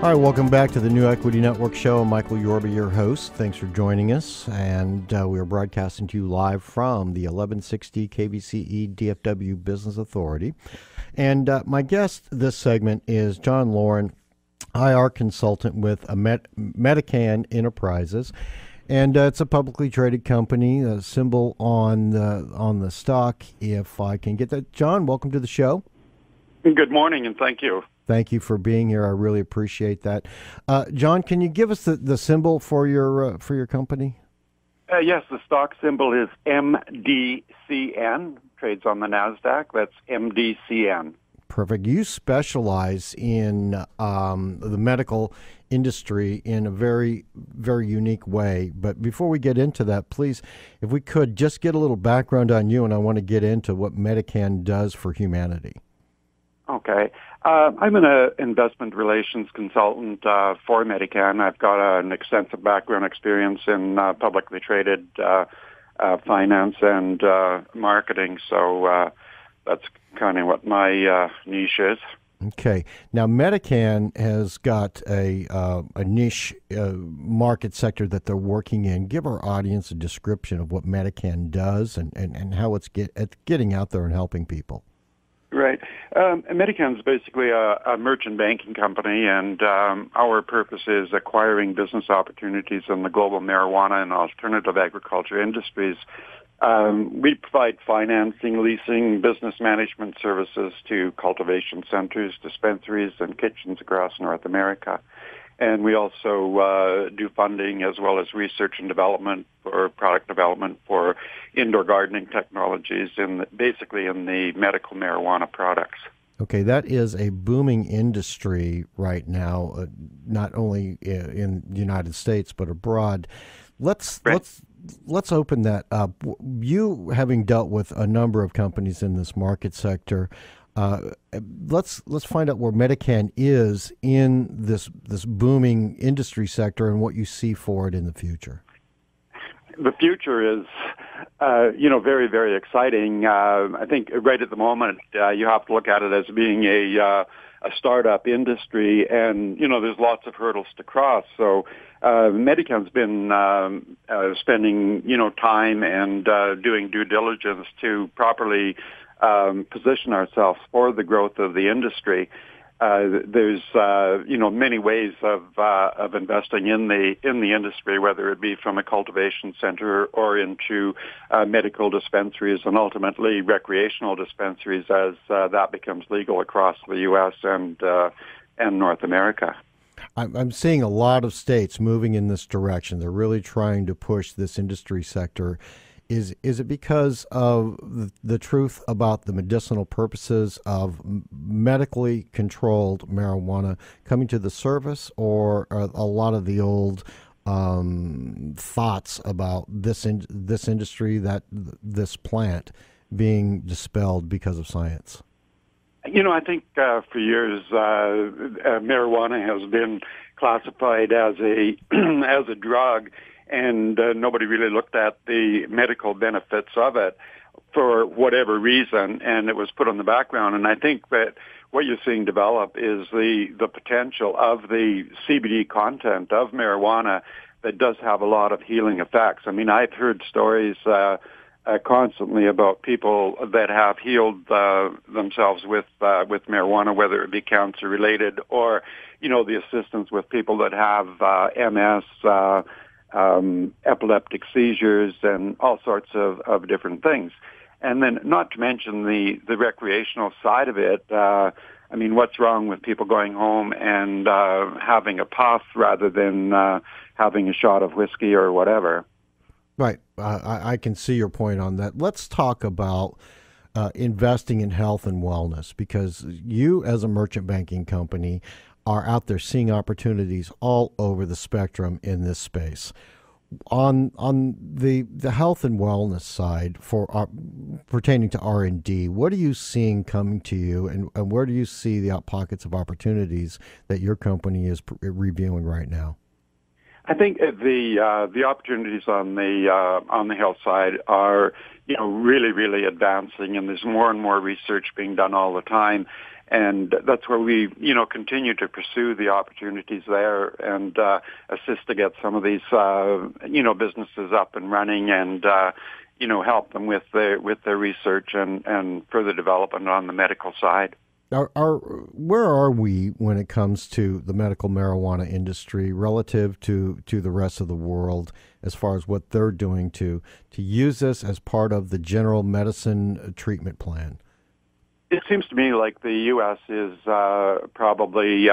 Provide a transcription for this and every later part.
All right, welcome back to the New Equity Network Show. I'm Michael Yorba, your host. Thanks for joining us. And we are broadcasting to you live from the 1160 KBCE DFW Business Authority. And my guest this segment is John Loren, IR consultant with Medican Enterprises. And it's a publicly traded company, a symbol on the stock, if I can get that. John, welcome to the show. Good morning, and thank you. Thank you for being here. I really appreciate that. John, can you give us the symbol for your company? Yes, the stock symbol is MDCN, trades on the NASDAQ. That's MDCN. Perfect. You specialize in the medical industry in a very, very unique way. But before we get into that, please, if we could, just get a little background on you, and I want to get into what Medican does for humanity. Okay. I'm an investment relations consultant for Medican. I've got an extensive background experience in publicly traded finance and marketing, so that's kind of what my niche is. Okay. Now, Medican has got a niche market sector that they're working in. Give our audience a description of what Medican does and how it's getting out there and helping people. Right. Medican is basically a merchant banking company, and our purpose is acquiring business opportunities in the global marijuana and alternative agriculture industries. We provide financing, leasing, business management services to cultivation centers, dispensaries, and kitchens across North America. And we also do funding as well as research and development or product development for indoor gardening technologies, basically in the medical marijuana products. Okay, that is a booming industry right now, not only in the United States but abroad. Let's open that up. You, having dealt with a number of companies in this market sector, let's find out where Medican is in this booming industry sector and what you see for it in the future. The future is, very, very exciting. I think right at the moment you have to look at it as being a startup industry, and there's lots of hurdles to cross. So Medican's been spending time and doing due diligence to properly position ourselves for the growth of the industry. There's many ways of investing in the industry, whether it be from a cultivation center or into medical dispensaries and ultimately recreational dispensaries as that becomes legal across the U.S. and North America. I'm seeing a lot of states moving in this direction. They're really trying to push this industry sector. Is it because of the truth about the medicinal purposes of medically controlled marijuana coming to the surface, or are a lot of the old thoughts about this industry, this plant, being dispelled because of science? I think for years marijuana has been classified as a as a drug. And nobody really looked at the medical benefits of it for whatever reason, and it was put on the background. And I think that what you're seeing develop is the potential of the CBD content of marijuana that does have a lot of healing effects. I mean, I've heard stories constantly about people that have healed themselves with marijuana, whether it be cancer related or the assistance with people that have MS. Epileptic seizures and all sorts of different things. And then not to mention the recreational side of it. I mean, what's wrong with people going home and having a puff rather than having a shot of whiskey or whatever? Right. I can see your point on that. Let's talk about investing in health and wellness, because you, as a merchant banking company, are out there seeing opportunities all over the spectrum in this space. On the health and wellness side, for pertaining to R&D, what are you seeing coming to you, and where do you see the pockets of opportunities that your company is reviewing right now? I think the opportunities on the health side are really, really advancing, and there's more and more research being done all the time. And that's where we, continue to pursue the opportunities there and assist to get some of these, businesses up and running and, help them with their research and further development on the medical side. Where are we when it comes to the medical marijuana industry relative to the rest of the world as far as what they're doing to use this as part of the general medicine treatment plan? It seems to me like the U.S. is probably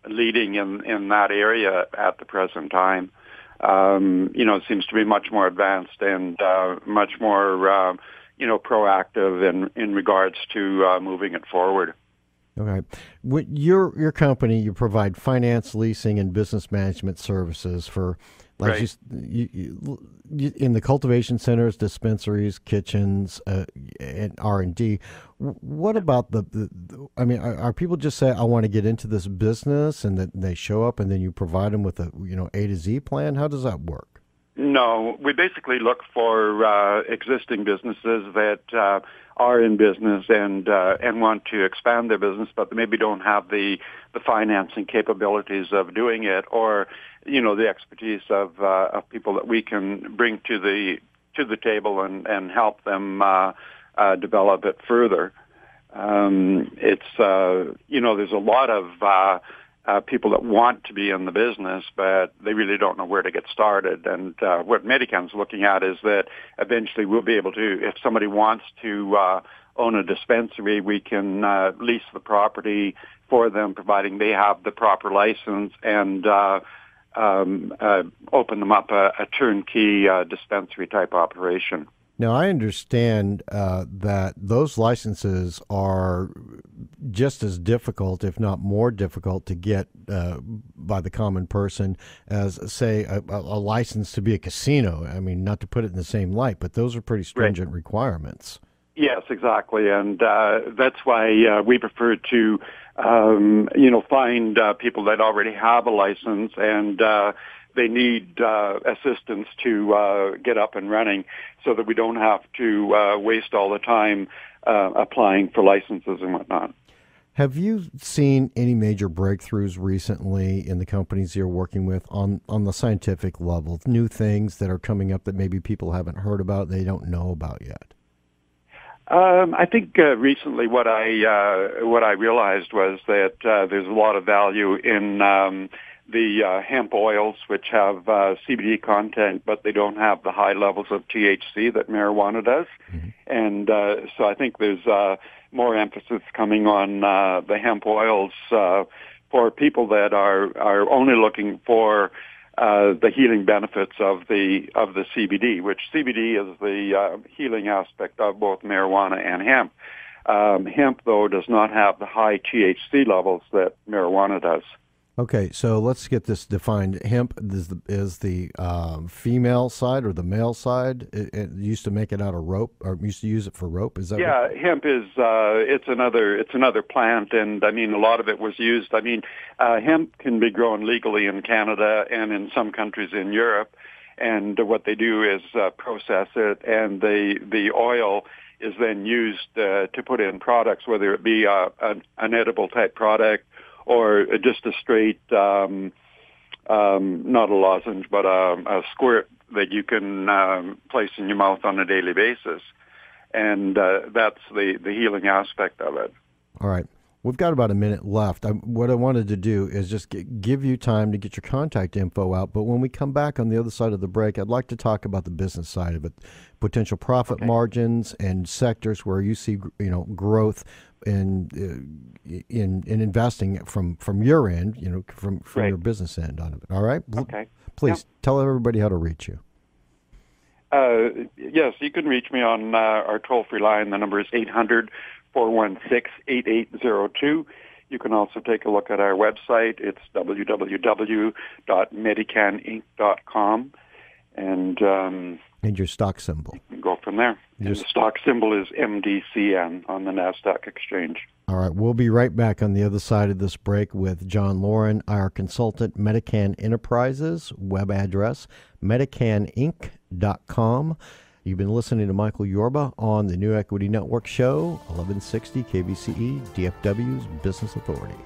leading in that area at the present time. It seems to be much more advanced and much more, proactive in regards to moving it forward. Okay. With your company, you provide finance, leasing, and business management services for, like, Right. you, in the cultivation centers, dispensaries, kitchens, and R&D. What about I mean, are people just say, I want to get into this business, and that they show up, and then you provide them with a A to Z plan? How does that work? No, we basically look for existing businesses that are in business and want to expand their business, but they maybe don't have the financing capabilities of doing it, or the expertise of people that we can bring to the table and help them develop it further. There's a lot of people that want to be in the business, but they really don't know where to get started. And what Medican's looking at is that eventually we'll be able to, if somebody wants to own a dispensary, we can lease the property for them, providing they have the proper license, and open them up a turnkey dispensary type operation. Now, I understand that those licenses are just as difficult, if not more difficult, to get by the common person as, say, a license to be a casino. I mean, not to put it in the same light, but those are pretty stringent requirements. Yes, exactly, and that's why we prefer to, find people that already have a license and they need assistance to get up and running, so that we don't have to waste all the time applying for licenses and whatnot. Have you seen any major breakthroughs recently in the companies you're working with on the scientific level? New things that are coming up that maybe people haven't heard about, they don't know about yet? I think recently what I realized was that there's a lot of value in the hemp oils, which have CBD content, but they don't have the high levels of THC that marijuana does. Mm-hmm. And so I think there's more emphasis coming on the hemp oils for people that are only looking for the healing benefits of the CBD, which CBD is the healing aspect of both marijuana and hemp. Hemp, though, does not have the high THC levels that marijuana does. Okay, so let's get this defined. Hemp is the female side or the male side? It used to make it out of rope, or used to use it for rope. Is that? Yeah, hemp is it's another plant, and I mean a lot of it was used. I mean, hemp can be grown legally in Canada and in some countries in Europe, and what they do is process it, and the oil is then used to put in products, whether it be an edible type product, or just a straight, not a lozenge, but a squirt that you can place in your mouth on a daily basis. And that's the healing aspect of it. All right. We've got about a minute left. What I wanted to do is just give you time to get your contact info out. But when we come back on the other side of the break, I'd like to talk about the business side of it, potential profit margins and sectors where you see, growth in investing from your end, from your business end on it. All right. Okay. Please tell everybody how to reach you. Yes, you can reach me on our toll-free line. The number is 800-416-8802. You can also take a look at our website. It's www.medicaninc.com. And your stock symbol. You can go from there. And the stock symbol is MDCN on the NASDAQ exchange. All right. We'll be right back on the other side of this break with John Loren, our consultant, Medican Enterprises, web address, medicaninc.com. You've been listening to Michael Yorba on the New Equity Network Show, 1160 KBCE, DFW's Business Authority.